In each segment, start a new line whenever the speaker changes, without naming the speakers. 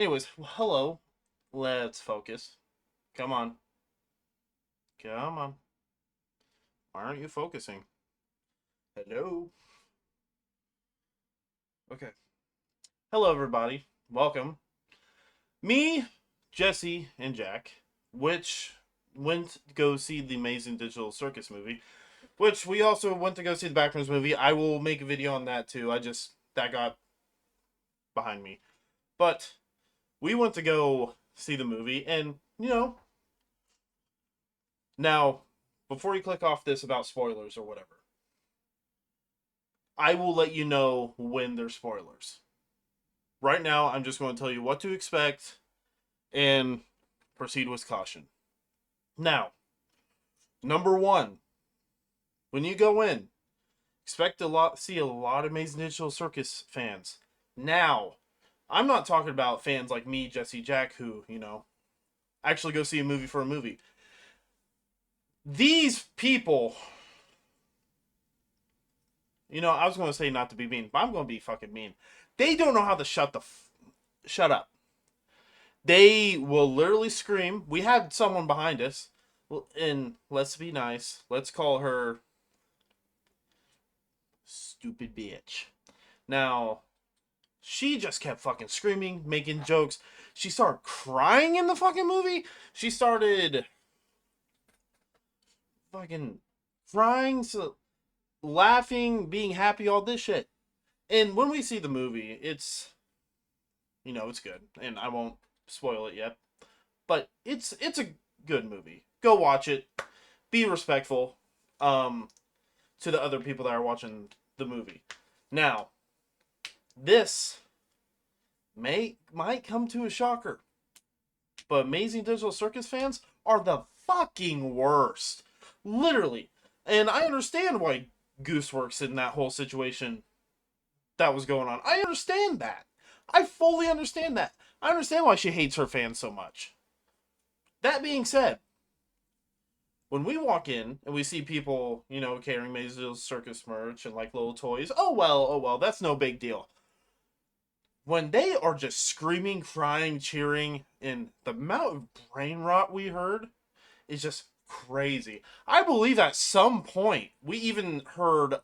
Anyways, hello. Let's focus. Come on. Come on. Why aren't you focusing? Hello. Okay. Hello, everybody. Welcome. Me, Jesse, and Jack, which went to go see the Amazing Digital Circus movie, which we also went to go see the Backrooms movie. I will make a video on that too. That got behind me. But we went to go see the movie, and, now, before you click off this about spoilers or whatever, I will let you know when there's spoilers. Right now, I'm just going to tell you what to expect and proceed with caution. Now, number one, when you go in, see a lot of Amazing Digital Circus fans. Now, I'm not talking about fans like me, Jesse, Jack, who, actually go see a movie for a movie. These people, I was going to say not to be mean, but I'm going to be fucking mean. They don't know how to shut up. They will literally scream. We had someone behind us, and let's be nice. Let's call her stupid bitch. Now, she just kept fucking screaming, making jokes. She started crying in the fucking movie. She started fucking crying, laughing, being happy, all this shit. And when we see the movie, it's good, and I won't spoil it yet. But it's a good movie. Go watch it. Be respectful to the other people that are watching the movie. Now, this might come to a shocker, but Amazing Digital Circus fans are the fucking worst. Literally. And I understand why Gooseworks in that whole situation that was going on. I understand that. I fully understand that. I understand why she hates her fans so much. That being said, when we walk in and we see people, carrying Maisel Circus merch and like little toys, oh well, that's no big deal. When they are just screaming, crying, cheering, and the amount of brain rot we heard is just crazy. I believe at some point we even heard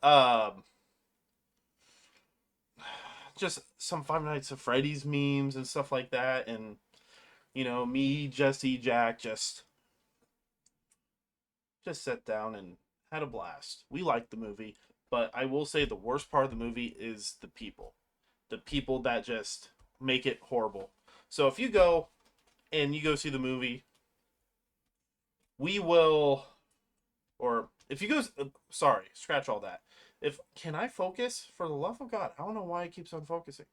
just some Five Nights at Freddy's memes and stuff like that, and me, Jesse, Jack just sat down and had a blast. We liked the movie, but I will say the worst part of the movie is the people. The people that just make it horrible. So if you go and you go see the movie, we will, or if you go, sorry, scratch all that. If can I focus for the love of God? I don't know why it keeps on focusing.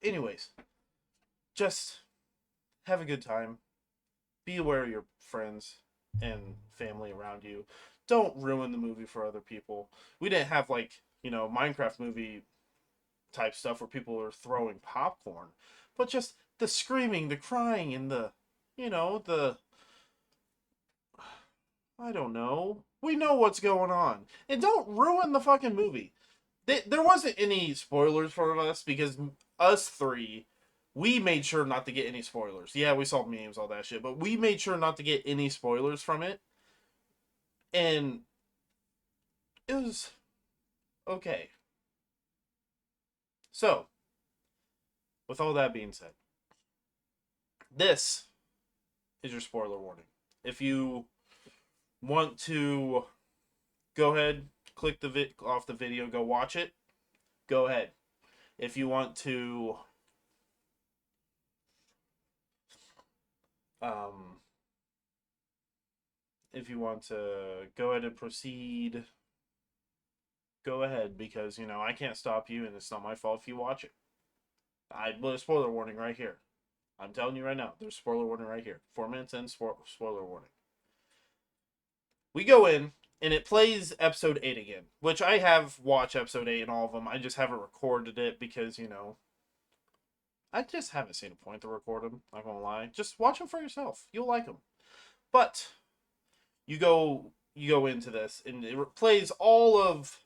Anyways, just have a good time. Be aware of your friends and family around you. Don't ruin the movie for other people. We didn't have like, Minecraft movie type stuff where people are throwing popcorn, but just the screaming, the crying, and the I don't know. We know what's going on. And don't ruin the fucking movie. There wasn't any spoilers for us because us three, we made sure not to get any spoilers. Yeah, we saw memes, all that shit, but we made sure not to get any spoilers from it. And it was okay. So, with all that being said, this is your spoiler warning. If you want to go ahead, click off the video, go watch it, go ahead. If you want to um if you want to go ahead and proceed, go ahead, because I can't stop you and it's not my fault if you watch it. I put a spoiler warning right here. I'm telling you right now, there's a spoiler warning right here. 4 minutes in, spoiler warning. We go in and it plays episode 8 again, which I have watched episode 8 and all of them. I just haven't recorded it because I just haven't seen a point to record them. Not gonna lie, just watch them for yourself. You'll like them. But you go into this and it plays all of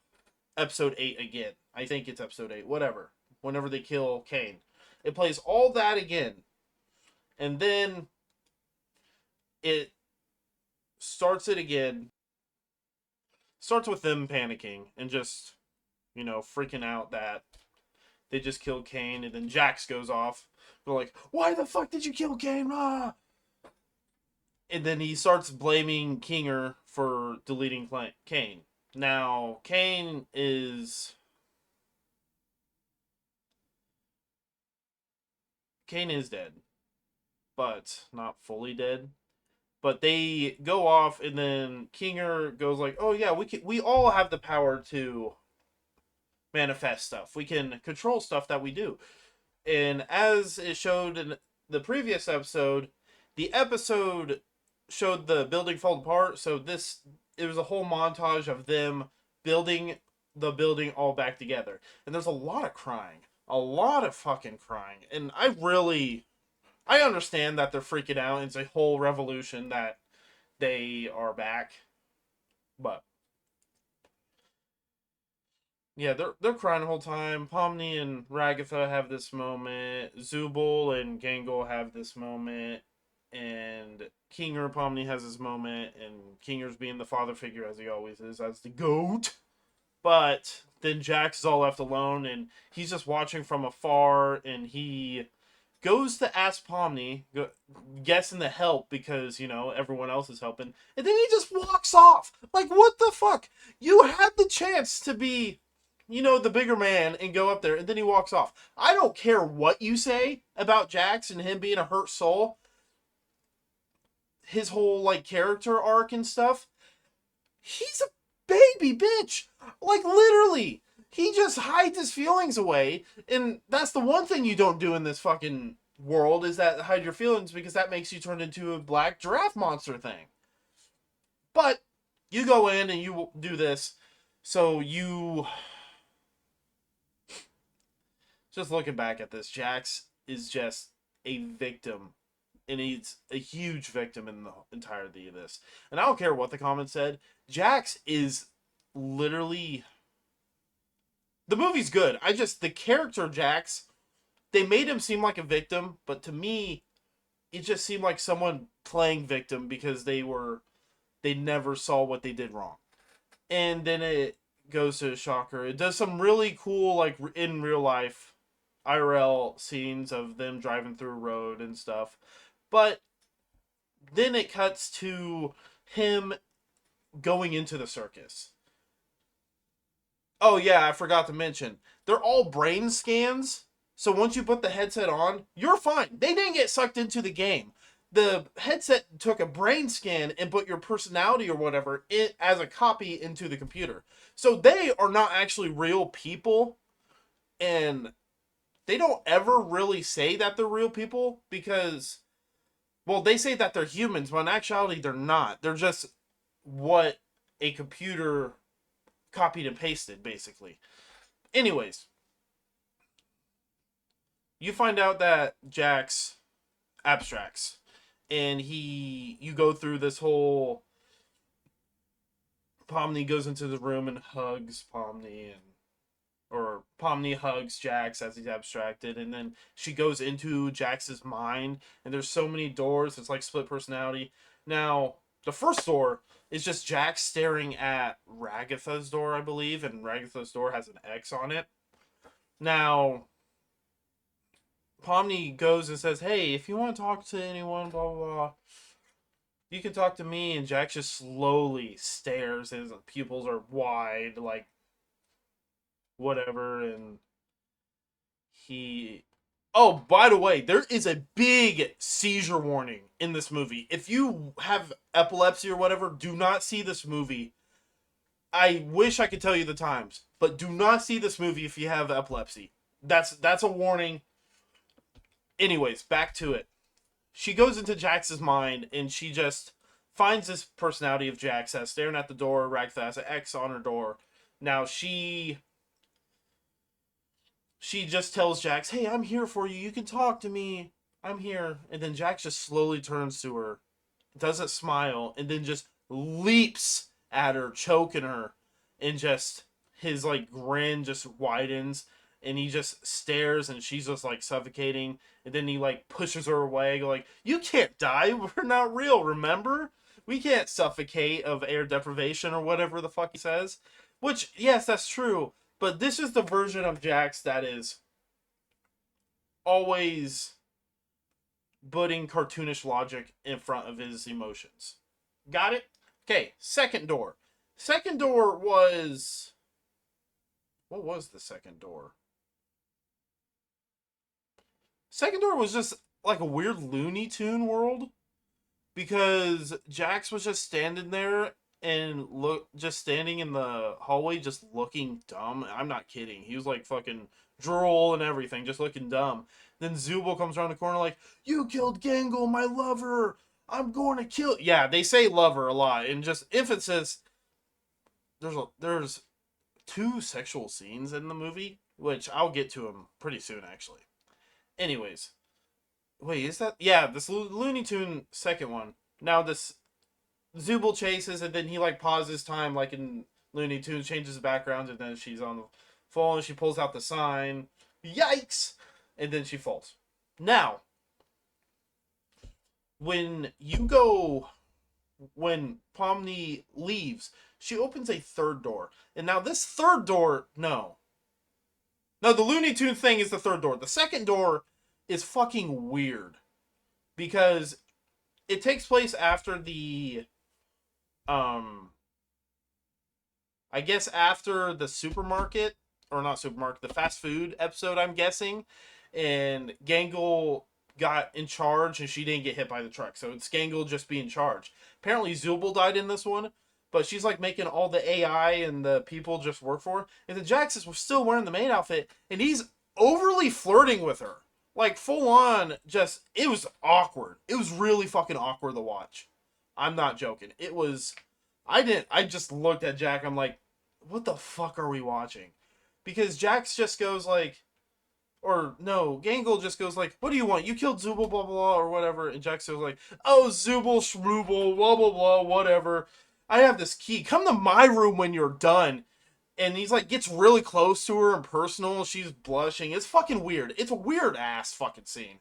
episode 8 again. I think it's episode 8, whatever. Whenever they kill Kane. It plays all that again. And then it starts it again. Starts with them panicking and just, freaking out that they just killed Kane. And then Jax goes off. They're like, why the fuck did you kill Kane? Ah! And then he starts blaming Kinger for deleting Kane. Now, Kane is dead, but not fully dead. But they go off, and then Kinger goes like, "Oh yeah, we all have the power to manifest stuff. We can control stuff that we do." And as it showed in the previous episode, the episode showed the building fall apart. So it was a whole montage of them building the building all back together. And there's a lot of crying, a lot of fucking crying. And I understand that they're freaking out. It's a whole revolution that they are back, but yeah, they're crying the whole time. Pomni and Ragatha have this moment. Zubul and Gangle have this moment. And Kinger Pomni has his moment. And Kinger's being the father figure, as he always is, as the GOAT. But then Jax is all left alone. And he's just watching from afar. And he goes to ask Pomni, guessing the help because, everyone else is helping. And then he just walks off. Like, what the fuck? You had the chance to be the bigger man and go up there, and then he walks off. I don't care what you say about Jax and him being a hurt soul. His whole, character arc and stuff. He's a baby bitch. Like, literally. He just hides his feelings away, and that's the one thing you don't do in this fucking world, is that hide your feelings, because that makes you turn into a black giraffe monster thing. But you go in and you do this, so you... Just looking back at this, Jax is just a victim. And he's a huge victim in the entirety of this. And I don't care what the comments said. Jax is literally... The movie's good. The character Jax, they made him seem like a victim. But to me, it just seemed like someone playing victim because they never saw what they did wrong. And then it goes to a shocker. It does some really cool, in real life IRL scenes of them driving through a road and stuff. But then it cuts to him going into the circus. Oh yeah, I forgot to mention. They're all brain scans. So once you put the headset on, you're fine. They didn't get sucked into the game. The headset took a brain scan and put your personality or whatever as a copy into the computer. So they are not actually real people. And they don't ever really say that they're real people because, well, they say that they're humans, but in actuality, they're not. They're just what a computer copied and pasted, basically. Anyways, you find out that Jax abstracts, and you go through this whole... Pomni goes into the room and hugs Pomni, or Pomni hugs Jax as he's abstracted, and then she goes into Jax's mind, and there's so many doors, it's like split personality. Now, the first door is just Jax staring at Ragatha's door, I believe, and Ragatha's door has an X on it. Now, Pomni goes and says, hey, if you want to talk to anyone, blah, blah, blah, you can talk to me, and Jax just slowly stares, his pupils are wide, like, whatever, and he... Oh, by the way, there is a big seizure warning in this movie. If you have epilepsy or whatever, do not see this movie. I wish I could tell you the times, but do not see this movie if you have epilepsy. That's a warning. Anyways, back to it. She goes into Jax's mind, and she just finds this personality of Jax as staring at the door. Ragatha has an X on her door. Now, she just tells Jax, hey, I'm here for you. You can talk to me. I'm here. And then Jax just slowly turns to her, doesn't smile, and then just leaps at her, choking her. And just his, grin just widens. and he just stares, and she's just like suffocating, and then he like pushes her away, like, you can't die, we're not real, remember? We can't suffocate of air deprivation or whatever the fuck he says. Which, yes, that's true, but this is the version of Jax that is always putting cartoonish logic in front of his emotions. Got it? Okay, second door. Second door was... What was the second door? Second door was just like a weird Looney Tune world, because Jax was just standing there and just standing in the hallway just looking dumb. I'm not kidding. He was like fucking drool and everything, just looking dumb. Then Zubul comes around the corner like, you killed Gangle, my lover. I'm going to kill... Yeah, they say lover a lot, and just emphasis. There's two sexual scenes in the movie, which I'll get to them pretty soon, actually. Anyways, wait, is that... Yeah, this Looney Tune second one. Now this Zubul chases, and then he like pauses time like in Looney Tunes, changes the background, and then she's on the fall, and she pulls out the sign. Yikes! And then she falls. Now, when Pomni leaves, she opens a third door. And now this third door, no, the Looney Tune thing is the third door. The second door is fucking weird, because it takes place after the, I guess after the supermarket, or not supermarket, the fast food episode, I'm guessing, and Gangle got in charge and she didn't get hit by the truck. So it's Gangle just being in charge. Apparently Zubul died in this one, but she's like making all the AI and the people just work for her. And the Jaxes were still wearing the maid outfit, and he's overly flirting with her. Like full on, just, it was awkward. It was really fucking awkward to watch. I'm not joking. It was, I just looked at Jack, I'm like, what the fuck are we watching? Because Jax just goes like, or no, Gangle just goes like, what do you want? You killed Zubul, blah, blah, or whatever. And Jax goes like, oh, Zubul, Shmoobul, blah, blah, blah, whatever. I have this key. Come to my room when you're done. And he's like, gets really close to her and personal. She's blushing. It's fucking weird. It's a weird ass fucking scene.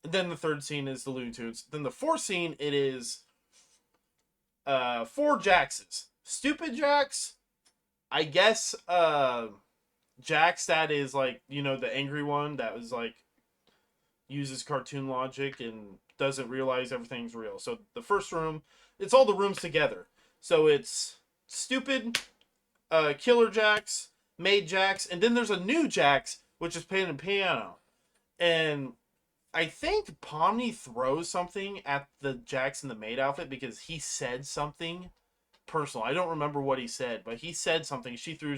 And then the third scene is the Looney Tunes. Then the fourth scene, it is four Jaxes. Stupid Jax. I guess Jax that is like, you know, the angry one that was like uses cartoon logic and doesn't realize everything's real. So the first room, it's all the rooms together. So it's stupid, killer Jax, maid Jax, and then there's a new Jax which is playing the piano. And I think Pomni throws something at the Jax in the maid outfit because he said something personal. I don't remember what he said, but he said something. She threw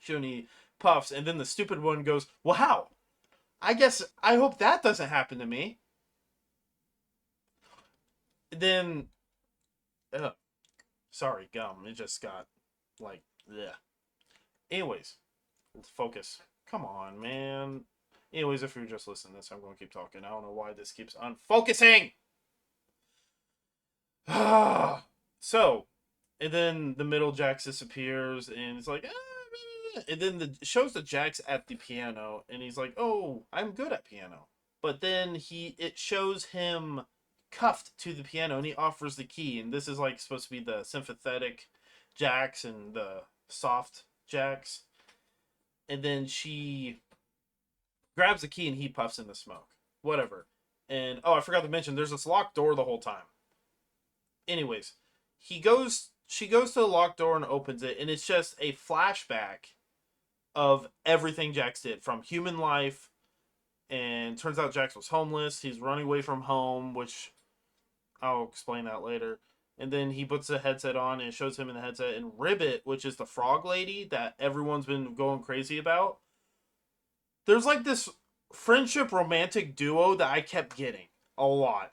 Shoni puffs, and then the stupid one goes, wow, I hope that doesn't happen to me. Then, sorry, gum. It just got, like, bleh. Anyways, let's focus. Come on, man. Anyways, if you're just listening to this, I'm going to keep talking. I don't know why this keeps unfocusing. So, and then the middle Jax disappears, and it's like, and then it shows the Jax at the piano, and he's like, oh, I'm good at piano. But then it shows him cuffed to the piano, and he offers the key, and this is like supposed to be the sympathetic Jax and the soft Jax. And then she grabs the key and he puffs in the smoke. Whatever. And oh, I forgot to mention, there's this locked door the whole time. Anyways, she goes to the locked door and opens it, and it's just a flashback of everything Jax did from human life. And turns out Jax was homeless. He's running away from home, which I'll explain that later. And then he puts the headset on and it shows him in the headset. And Ribbit, which is the frog lady that everyone's been going crazy about. There's like this friendship romantic duo that I kept getting a lot.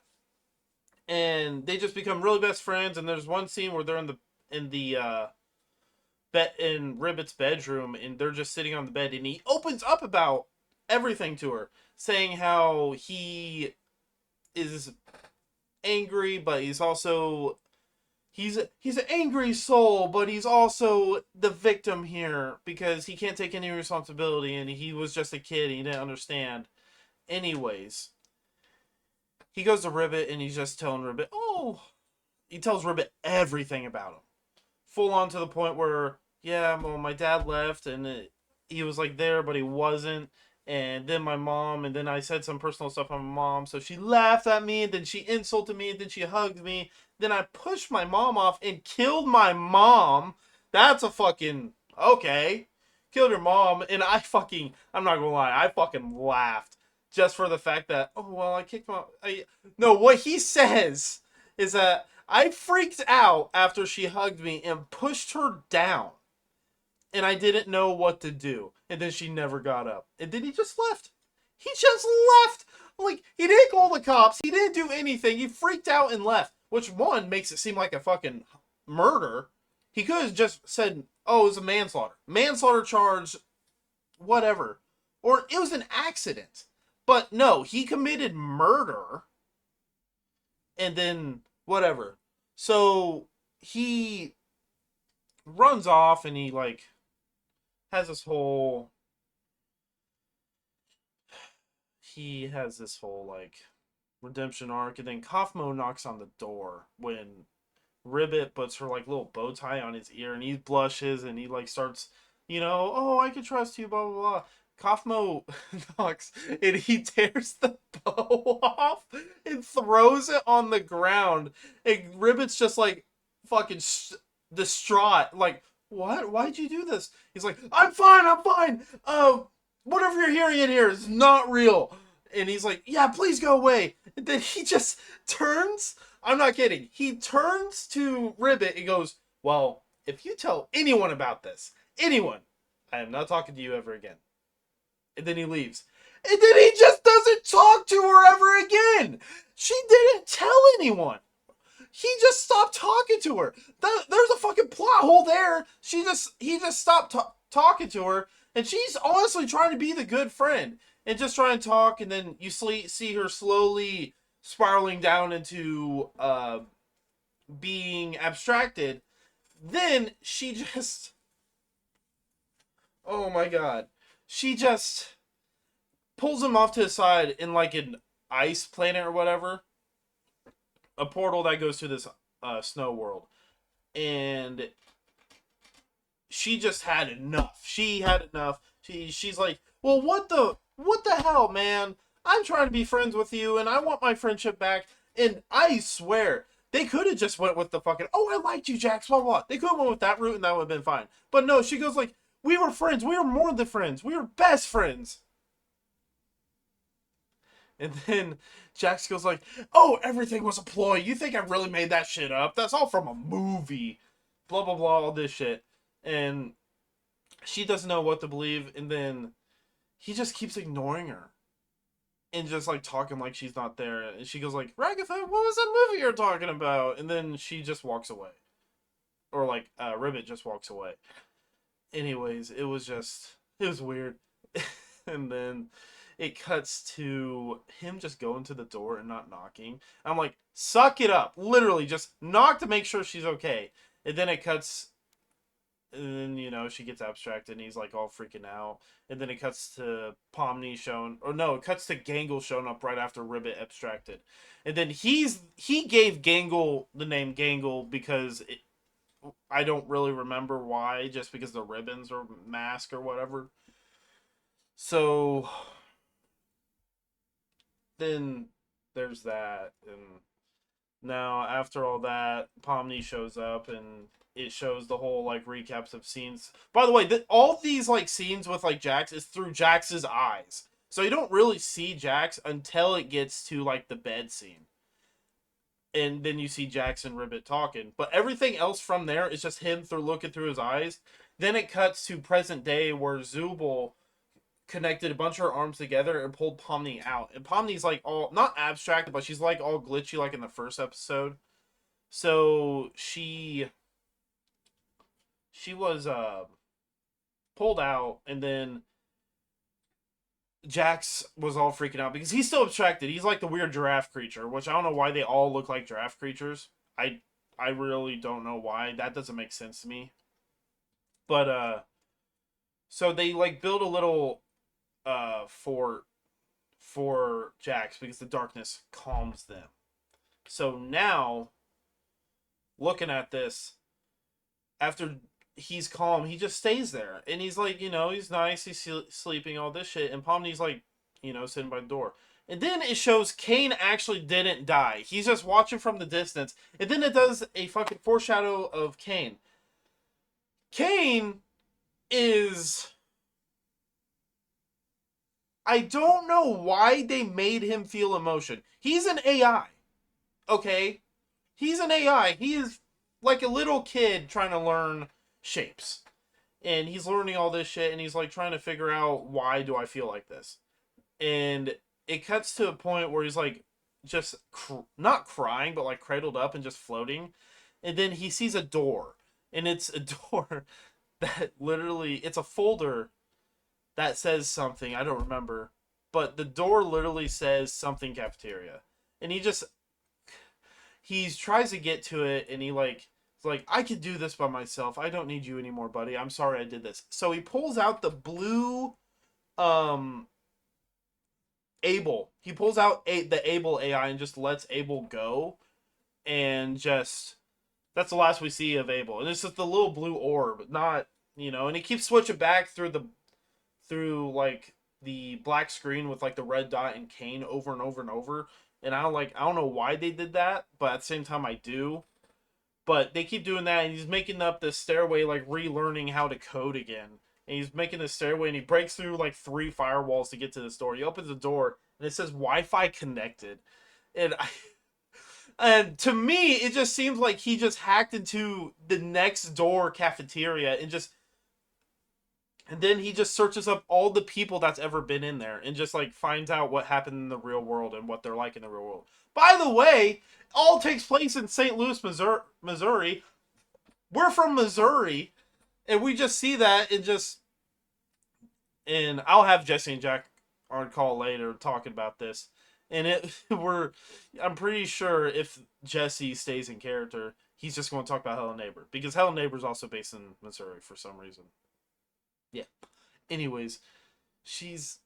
And they just become really best friends. And there's one scene where they're in Ribbit's bedroom, and they're just sitting on the bed, and he opens up about everything to her, saying how he is angry, but he's also he's an angry soul, but he's also the victim here because he can't take any responsibility and he was just a kid. And he didn't understand. Anyways, he goes to Ribbit and he's just telling Ribbit, oh, he tells Ribbit everything about him, full on to the point where, yeah, well, my dad left and he was like there, but he wasn't. And then my mom, and then I said some personal stuff on my mom, so she laughed at me, and then she insulted me, and then she hugged me. Then I pushed my mom off and killed my mom. That's a fucking okay. Killed your mom, and I'm not gonna lie, I fucking laughed just for the fact that, oh well, I kicked my. No, what he says is that I freaked out after she hugged me and pushed her down and I didn't know what to do. And then she never got up. And then he just left. He just left. Like, he didn't call the cops. He didn't do anything. He freaked out and left. Which, one, makes it seem like a fucking murder. He could have just said, oh, it was a manslaughter. Manslaughter charge, whatever. Or it was an accident. But no, he committed murder. And then, whatever. So, he runs off and he, like, has this whole like redemption arc, and then Kaufmo knocks on the door when Ribbit puts her like little bow tie on his ear, and he blushes and he like starts, oh, I can trust you, blah blah blah. Kaufmo knocks and he tears the bow off and throws it on the ground, and Ribbit's just like fucking distraught, like, what? Why'd you do this? He's like, I'm fine, I'm fine. Whatever you're hearing in here is not real. And he's like, yeah, please go away. And then he just turns. I'm not kidding. He turns to Ribbit and goes, well, if you tell anyone about this, anyone, I am not talking to you ever again. And then he leaves. And then he just doesn't talk to her ever again. She didn't tell anyone. He just stopped talking to her. There's a fucking plot hole there. He just stopped talking to her, and she's honestly trying to be the good friend and just trying to talk. And then you see her slowly spiraling down into being abstracted. Then she just, oh my god, she just pulls him off to the side in like an ice planet or whatever. A portal that goes to this snow world, and she just had enough. She had enough. She's like, well, what the hell, man? I'm trying to be friends with you, and I want my friendship back. And I swear, they could have just went with the fucking, oh, I liked you, Jax, blah blah. They could have went with that route, and that would have been fine. But no, she goes like, we were friends. We were more than friends. We were best friends. And then Jax goes like, oh, everything was a ploy. You think I really made that shit up? That's all from a movie. Blah, blah, blah, all this shit. And she doesn't know what to believe. And then he just keeps ignoring her. And just like talking like she's not there. And she goes like, Ragatha, what was that movie you're talking about? And then she just walks away. Or like, Ribbit just walks away. Anyways, it was weird. And then it cuts to him just going to the door and not knocking. I'm like, suck it up. Literally, just knock to make sure she's okay. And then it cuts, and then, she gets abstracted and he's like all freaking out. And then it cuts to Pomni showing, or no, it cuts to Gangle showing up right after Ribbit abstracted. And then he gave Gangle the name Gangle because I don't really remember why, just because the ribbons or mask or whatever. So then there's that, and now after all that, Pomni shows up, and it shows the whole like recaps of scenes. By the way, all these like scenes with like Jax is through Jax's eyes, so you don't really see Jax until it gets to like the bed scene, and then you see Jax and Ribbit talking. But everything else from there is just him looking through his eyes. Then it cuts to present day where Zubul connected a bunch of her arms together and pulled Pomni out. And Pomni's like all, not abstracted, but she's like all glitchy like in the first episode. So she was pulled out, and then Jax was all freaking out because he's still abstracted. He's like the weird giraffe creature, which I don't know why they all look like giraffe creatures. I I really don't know why. That doesn't make sense to me. But so they like build a little fort for Jax because the darkness calms them. So now, looking at this, after he's calm, he just stays there, and he's like, he's nice, he's sleeping, all this shit, and Pomni's like, sitting by the door. And then it shows Kane actually didn't die. He's just watching from the distance. And then it does a fucking foreshadow of Kane. Kane is. I don't know why they made him feel emotion. He's an AI. Okay? He's an AI. He is like a little kid trying to learn shapes. And he's learning all this shit, and he's like trying to figure out, why do I feel like this? And it cuts to a point where he's like just not crying, but like cradled up and just floating. And then he sees a door, and it's a door that literally, it's a folder that says something. I don't remember, but the door literally says something cafeteria. And he tries to get to it, and it's like, I could do this by myself. I don't need you anymore, buddy. I'm sorry I did this. So he pulls out the blue Abel. He pulls out the Abel AI and just lets Abel go, and just that's the last we see of Abel. And it's just the little blue orb, not and he keeps switching back through like the black screen with like the red dot and Kane over and over and over. And I don't know why they did that, but at the same time I do. But they keep doing that, and he's making up this stairway, like relearning how to code again. And he's making this stairway, and he breaks through like 3 firewalls to get to this door. He opens the door, and it says Wi-Fi connected. And and to me, it just seems like he just hacked into the next door cafeteria and then he just searches up all the people that's ever been in there and just like finds out what happened in the real world and what they're like in the real world. By the way, all takes place in St. Louis, Missouri. We're from Missouri, and we just see that and I'll have Jesse and Jack on call later talking about this. And I'm pretty sure if Jesse stays in character, he's just going to talk about Hello Neighbor, because Hello Neighbor is also based in Missouri for some reason. Yeah. Anyways, she's.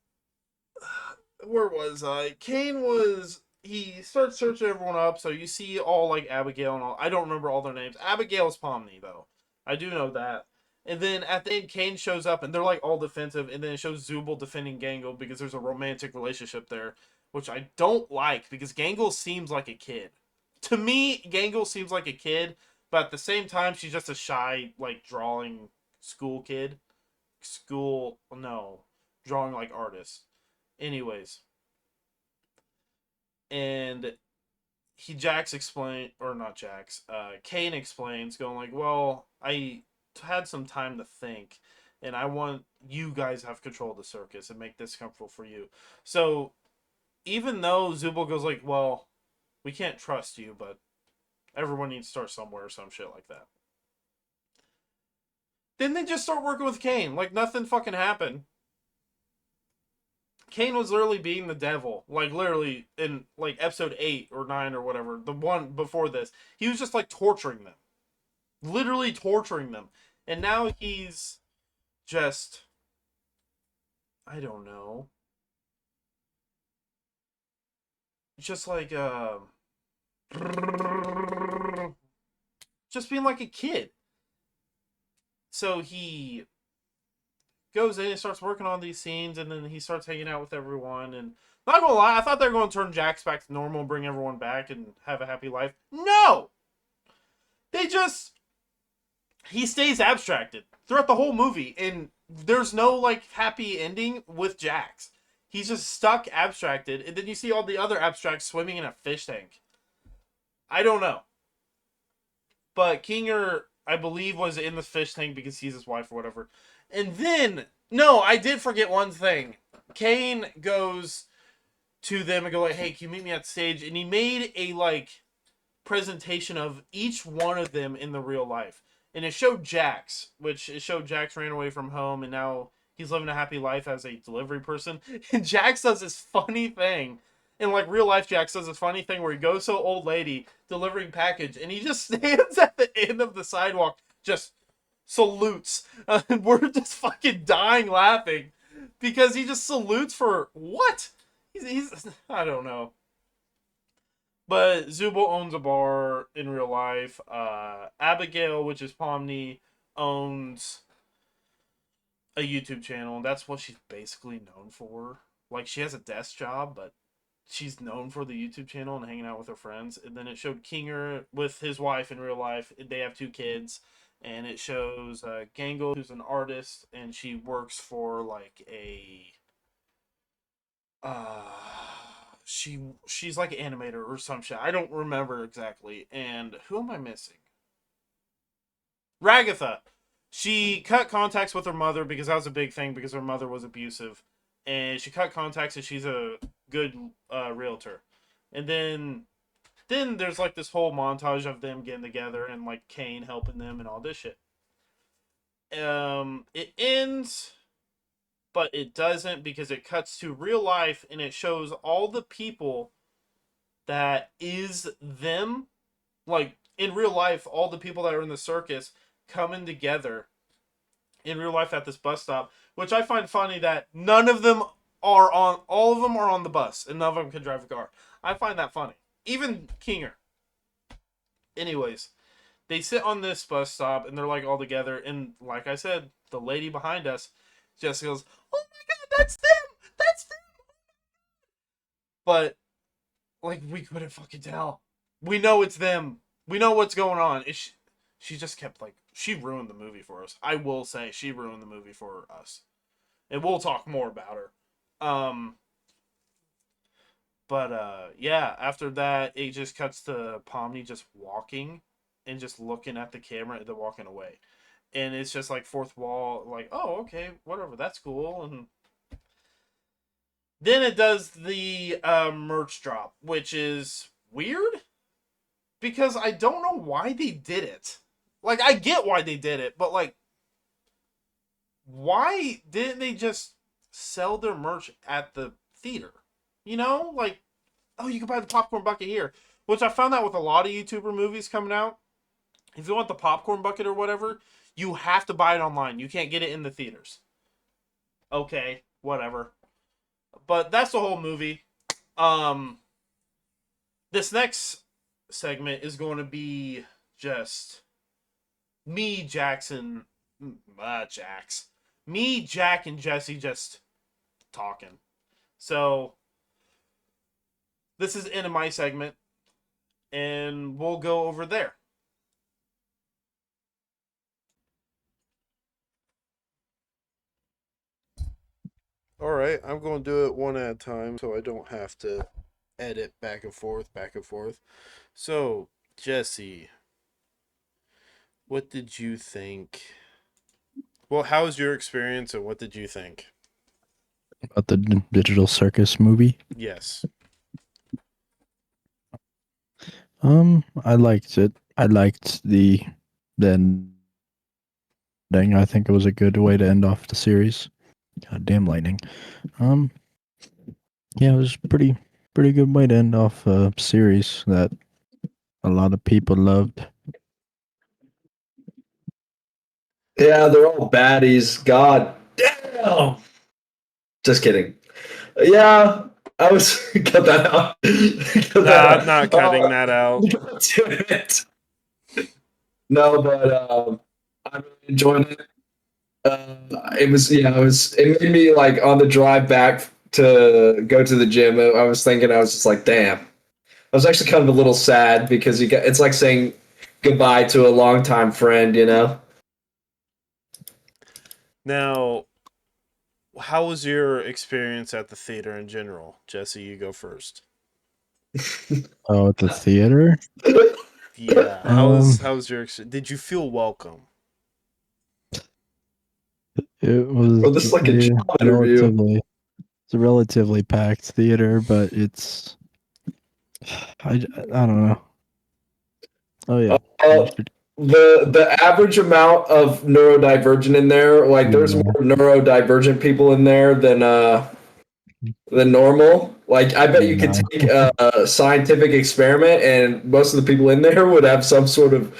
Where was I? Kane was. He starts searching everyone up, so you see all like Abigail and all. I don't remember all their names. Abigail's Pomni, though. I do know that. And then at the end, Kane shows up, and they're like all defensive, and then it shows Zubul defending Gangle because there's a romantic relationship there, which I don't like because Gangle seems like a kid. To me, Gangle seems like a kid, but at the same time, she's just a shy, like, drawing school kid. No, drawing like artist. Anyways, and Jax explain, or not Jax, Kane explains, going like, well, I had some time to think, and I want you guys to have control of the circus and make this comfortable for you. So even though Zubul goes like, well, we can't trust you, but everyone needs to start somewhere or some shit like that. Then they just start working with Kane. Like nothing fucking happened. Kane was literally being the devil. Like literally in like episode 8 or 9 or whatever. The one before this. He was just like torturing them. Literally torturing them. And now he's just, I don't know. Just like just being like a kid. So he goes in and starts working on these scenes, and then he starts hanging out with everyone. And not gonna lie, I thought they were going to turn Jax back to normal and bring everyone back and have a happy life. No! They just... He stays abstracted throughout the whole movie, and there's no, like, happy ending with Jax. He's just stuck abstracted, and then you see all the other abstracts swimming in a fish tank. I don't know. But Kinger, I believe, was in the fish tank because he's his wife or whatever. And then, no, I did forget one thing. Kane goes to them and go like, hey, can you meet me at the stage? And he made a, like, presentation of each one of them in the real life. And it showed Jax, which it showed Jax ran away from home, and now he's living a happy life as a delivery person. And Jax does this funny thing. in like real life, Jack says this funny thing where he goes to an old lady delivering package, and he just stands at the end of the sidewalk, just salutes. And we're just fucking dying laughing because he just salutes for what? He's I don't know. But Zubul owns a bar in real life. Abigail, which is Pomni, owns a YouTube channel, and that's what she's basically known for. Like, she has a desk job, but she's known for the YouTube channel and hanging out with her friends. And then it showed Kinger with his wife in real life. They have 2 kids. And it shows Gangle, who's an artist, and she works for like a uh she's like an animator or some shit. I don't remember exactly. And who am I missing? Ragatha. She cut contacts with her mother because that was a big thing because her mother was abusive, and she cut contacts and she's a good realtor. And then there's like this whole montage of them getting together and like Kane helping them and all this shit. It ends, but it doesn't because it cuts to real life and it shows all the people that is them, like in real life, all the people that are in the circus coming together in real life at this bus stop, which I find funny that none of them are on, all of them are on the bus and none of them can drive a car. I find that funny. Even Kinger. Anyways, they sit on this bus stop and they're like all together. And like I said, the lady behind us just goes, "Oh my god, that's them! That's them!" But like we couldn't fucking tell. We know it's them. We know what's going on. She just kept like she ruined the movie for us. I will say she ruined the movie for us. And we'll talk more about her. But yeah, after that it just cuts to Pomni just walking and just looking at the camera and then walking away. And it's just like fourth wall, like, oh, okay, whatever, that's cool. And then it does the merch drop, which is weird because I don't know why they did it. Like, I get why they did it, but like, why didn't they just sell their merch at the theater? You know, like, oh, you can buy the popcorn bucket here, which I found out with a lot of YouTuber movies coming out. If you want the popcorn bucket or whatever, you have to buy it online. You can't get it in the theaters. Okay, whatever. But that's the whole movie. Um, this next segment is going to be just me, Jackson, Jax, me, Jack, and Jesse just talking. So this is the end of my segment, and we'll go over there. All right, I'm going to do it one at a time so I don't have to edit back and forth, back and forth. So, Jesse, what did you think? Well, how was your experience and what did you think?
About the Digital Circus movie.
Yes.
I liked it. I liked the ending. I think it was a good way to end off the series. God damn lightning. Um, yeah, it was pretty good way to end off a series that a lot of people loved.
Yeah, they're all baddies. God damn. Just kidding. Yeah, I was cut that out. Cut that
Nah,
out.
I'm not cutting that out.
God damn it. No, but I really enjoyed it. It was it made me like on the drive back to go to the gym. I was thinking I was just like, damn. I was actually kind of a little sad because it's like saying goodbye to a longtime friend, you know.
Now, how was your experience at the theater in general? Jesse, you go first.
Oh, at the theater?
Yeah, how's your did you feel welcome?
It was
Oh, this is like a job interview.
it's a relatively packed theater, but it's I don't know. Oh yeah.
Uh, the average amount of neurodivergent in there, like there's
Yeah.
more neurodivergent people in there than than normal. Like, I bet you could
No.
take a scientific experiment, and most of the people in there would have some sort of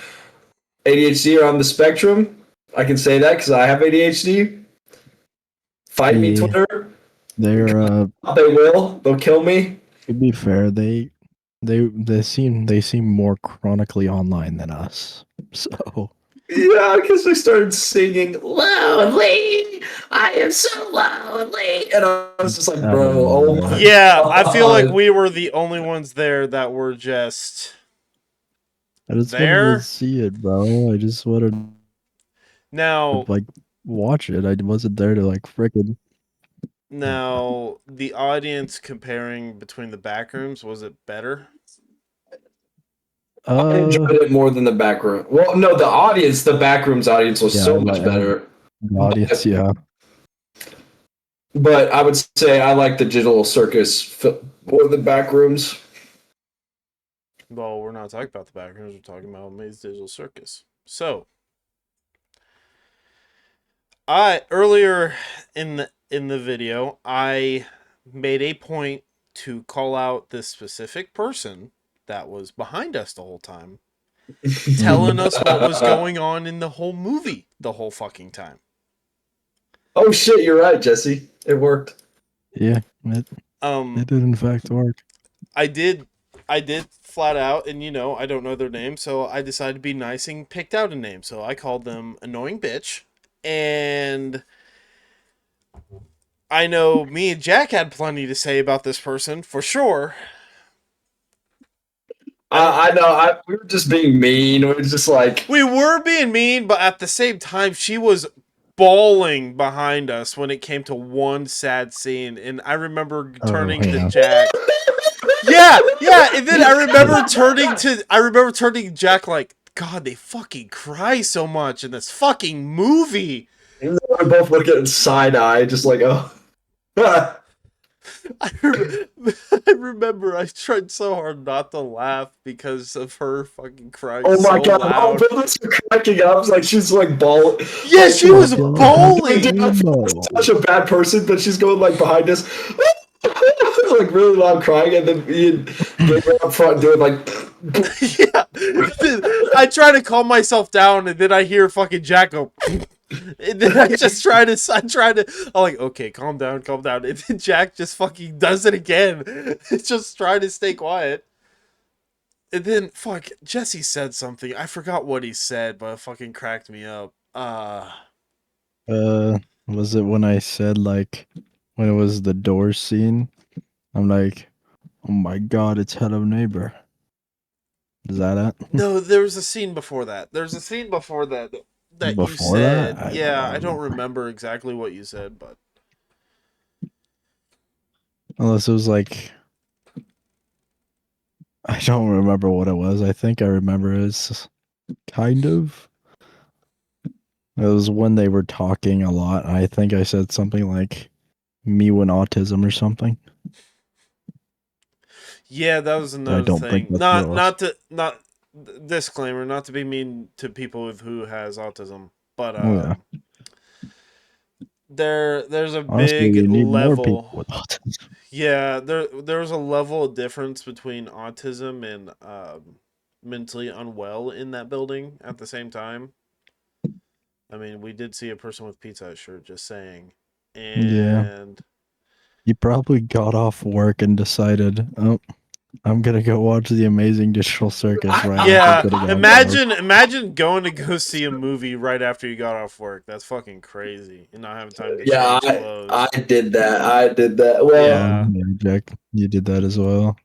ADHD or on the spectrum. I can say that because I have ADHD. Fight me,
Yeah,
Twitter.
they're
They will. They'll kill me.
to be fair, they seem more chronically online than us. So
Yeah, because they started singing loudly. I am so loudly, and I was just like,
I
bro,
don't
oh
know.
my
Yeah, I feel like
god.
we were the only ones there that were just
I just wanted to
there.
see it, bro. I just wanted to
Now,
like watch it. I wasn't there to like frickin'
now the audience comparing between the back rooms, was it better?
I enjoyed it more than the back room. Well, no, the audience, the back room's audience was
yeah,
so much better.
the audience, yeah.
But I would say I like the digital circus or the back rooms.
Well, we're not talking about the back rooms. We're talking about Amazing Digital Circus. So, I earlier in the video, I made a point to call out this specific person that was behind us the whole time, telling us what was going on in the whole movie the whole fucking time.
Oh shit, you're right, Jesse. It worked.
Yeah, it did in fact work.
I did flat out, and I don't know their name, so I decided to be nice and picked out a name. So I called them Annoying Bitch, and I know me and Jack had plenty to say about this person for sure.
I know. We were just being mean. We were just like,
We were being mean, but at the same time, she was bawling behind us when it came to one sad scene, and I remember turning to
Yeah.
Jack. Yeah, and then I remember turning to Jack like, God, they fucking cry so much in this fucking movie.
we both look at side eye, just like, oh.
I, rem- I remember I tried so hard not to laugh because of her fucking crying
Oh my
so
god! Oh,
loud.
Phyllis was cracking up. Like she's like bawling.
Yeah,
Like,
she was
Fucking
bawling.
emo.
such a bad person, but she's going like behind us, like really loud crying, and then me and Gabriel up front doing like.
Yeah. I try to calm myself down, and then I hear fucking Jack go. And then I'm like, okay, calm down. And then Jack just fucking does it again. Just trying to stay quiet. And then, Jesse said something. I forgot what he said, but it fucking cracked me up.
Was it when I said like when it was the door scene? I'm like, oh my god, it's Hello Neighbor. Is that it?
No, there was a scene before that. There's a scene before that you
Before that?
said.
I
Yeah, I
don't
don't
know.
remember exactly what you said, but
Unless it was like I don't remember what it was. I think I remember it's kind of. It was when they were talking a lot. I think I said something like me when autism or something.
yeah, that was
But I
another
don't think
thing.
that's what it was.
Not disclaimer, not to be mean to people with who has autism, but
Oh yeah.
there's a
Honestly,
big
we need more people
level.
with autism.
Yeah, there's a level of difference between autism and mentally unwell in that building at the same time. I mean, we did see a person with Pizza Hut shirt, just saying.
Yeah.
And
You probably got off work and decided, oh, I'm gonna go watch the Amazing Digital Circus right after
yeah,
getting off work.
imagine going to go see a movie right after you got off work. That's fucking crazy. And not having time to
Yeah,
change
I
clothes.
did that. I did that. Well,
Yeah.
Yeah, Jack, you did that as well.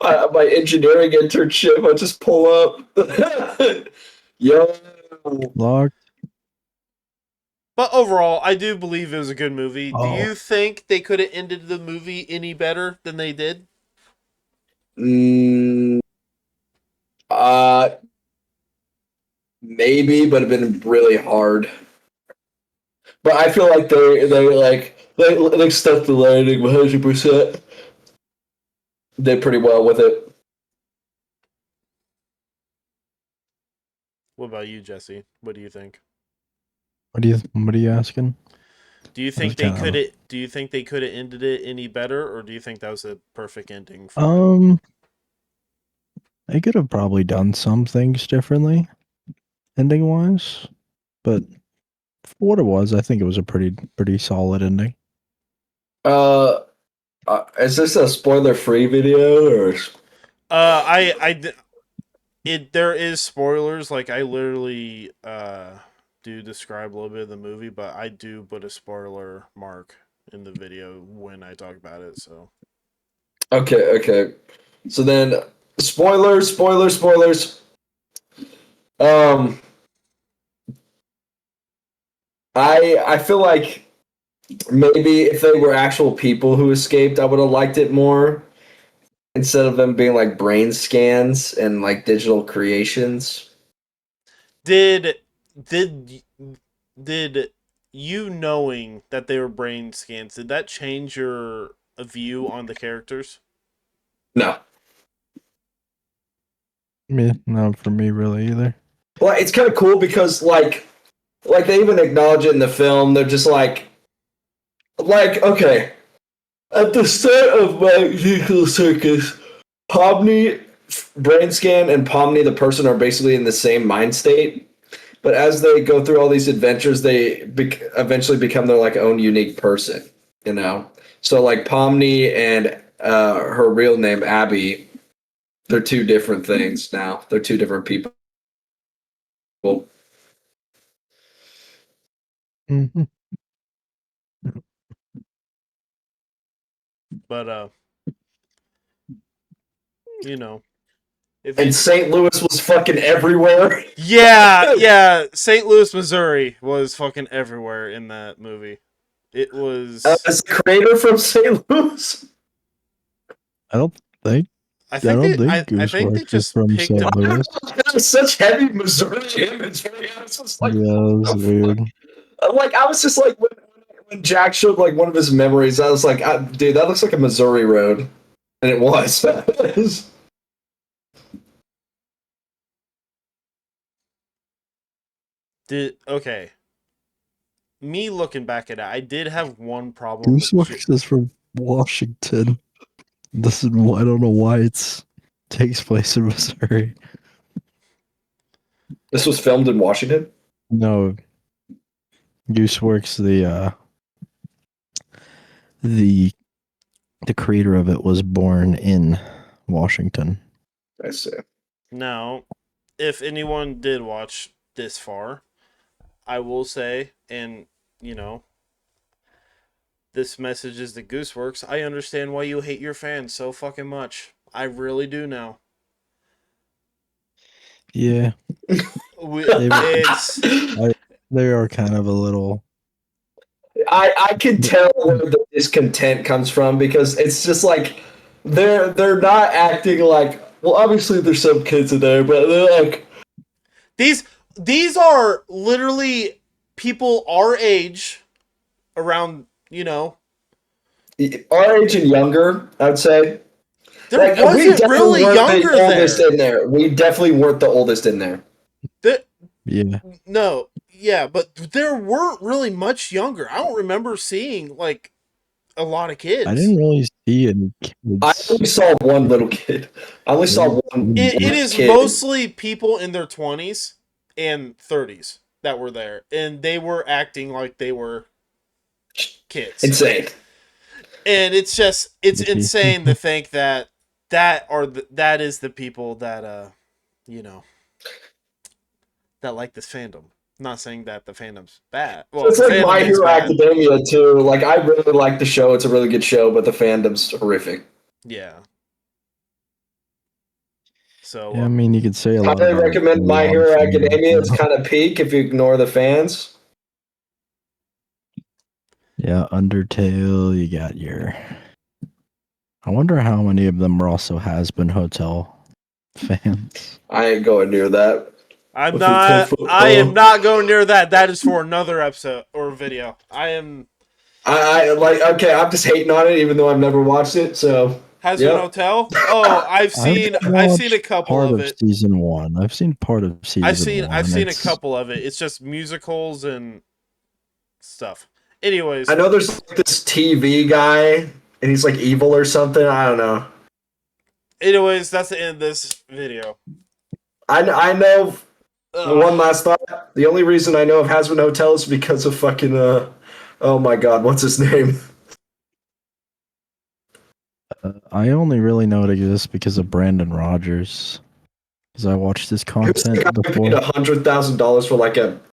my engineering internship, I just pull up. Yo,
Locked.
But overall, I do believe it was a good movie. Do
Oh,
you think they could have ended the movie any better than they did?
mm, uh, maybe, but it'd been really hard. But I feel like they stuck the landing 100%. Did pretty well with it.
What about you, Jesse? What do you think?
what are you asking?
Do you think they could have? Do you think they could have ended it any better, or do you think that was a perfect ending for it?
They could have probably done some things differently, ending wise, but for what it was, I think it was a pretty solid ending.
Is this a spoiler-free video or?
There is spoilers. Like I literally do describe a little bit of the movie, but I do put a spoiler mark in the video when I talk about it. So
Okay. So then, spoilers. Um, I feel like maybe if they were actual people who escaped, I would have liked it more instead of them being like brain scans and like digital creations.
did did you knowing that they were brain scans, did that change your view on the characters?
No.
Yeah, not for me really either.
Well, it's kind of cool because like they even acknowledge it in the film. They're just like okay. At the start of Magic Digital Circus, Pomni brain scan and Pomni the person are basically in the same mind state. But as they go through all these adventures, they eventually become their like own unique person. You know, so like Pomni and her real name Abby, they're two different things now. They're two different people.
Mm-hmm.
But you know, if
And
you,
St. Louis was fucking everywhere.
yeah, St. Louis, Missouri was fucking everywhere in that movie. It was.
As a creator from St. Louis.
I don't think
I think they. I think they
Gooseworks is
just
from
picked
St.
up.
Louis.
It was such heavy Missouri imagery. I was just like,
Yeah, that was weird.
like I was just like when Jack showed like one of his memories, I was like, dude, that looks like a Missouri road, and it was.
Okay. Me looking back at it, I did have one problem with.
Gooseworks is from Washington. This is I don't know why it takes place in Missouri.
This was filmed in Washington.
No, Gooseworks the creator of it was born in Washington.
I see.
Now, if anyone did watch this far, I will say, and you know, this message is the Gooseworks. I understand why you hate your fans so fucking much. I really do now.
Yeah,
It's
they are kind of a little.
I can tell where the discontent comes from because it's just like they're not acting like, well, obviously there's some kids in there, but they're like
these are literally people our age, around, you know,
our age and younger, I'd say.
there
Like, we
wasn't
definitely
really
weren't
younger
the oldest
there.
in there. We definitely weren't the oldest in there.
Yeah,
No, yeah, but there weren't really much younger. I don't remember seeing like a lot of kids.
I didn't really see any kids.
I only saw one little kid. I only saw one.
It is
kid.
mostly people in their 20s and 30s that were there, and they were acting like they were kids.
Insane.
And it's insane to think that that is the people that you know, that like this fandom. I'm not saying that the fandom's bad. Well,
It's like My Hero
bad.
Academia too. Like, I really like the show. It's a really good show, but the fandom's horrific.
Yeah. So
Yeah, I mean, you could say a lot.
I recommend My Hero Academia. It's kind of peak if you ignore the fans.
Yeah, Undertale. You got your. I wonder how many of them are also Has Been Hotel fans.
I ain't going near that.
I am not going near that. That is for another episode or video. I
like, okay, I'm just hating on it, even though I've never watched it. So
Has Been Hotel. Oh, I've seen a couple
part
of it.
Season 1. I've seen part of season 1.
I've seen a couple of it. It's just musicals and stuff. Anyways,
I know there's like this TV guy, and he's like evil or something. I don't know.
that's the end of this video.
I know.
Ugh.
One last thought. The only reason I know of Hazbin Hotel is because of fucking oh my god, what's his name?
I only really know it exists because of Brandon Rogers. Because I watched his
Who's the
content
guy who
before.
paid $100,000 for like a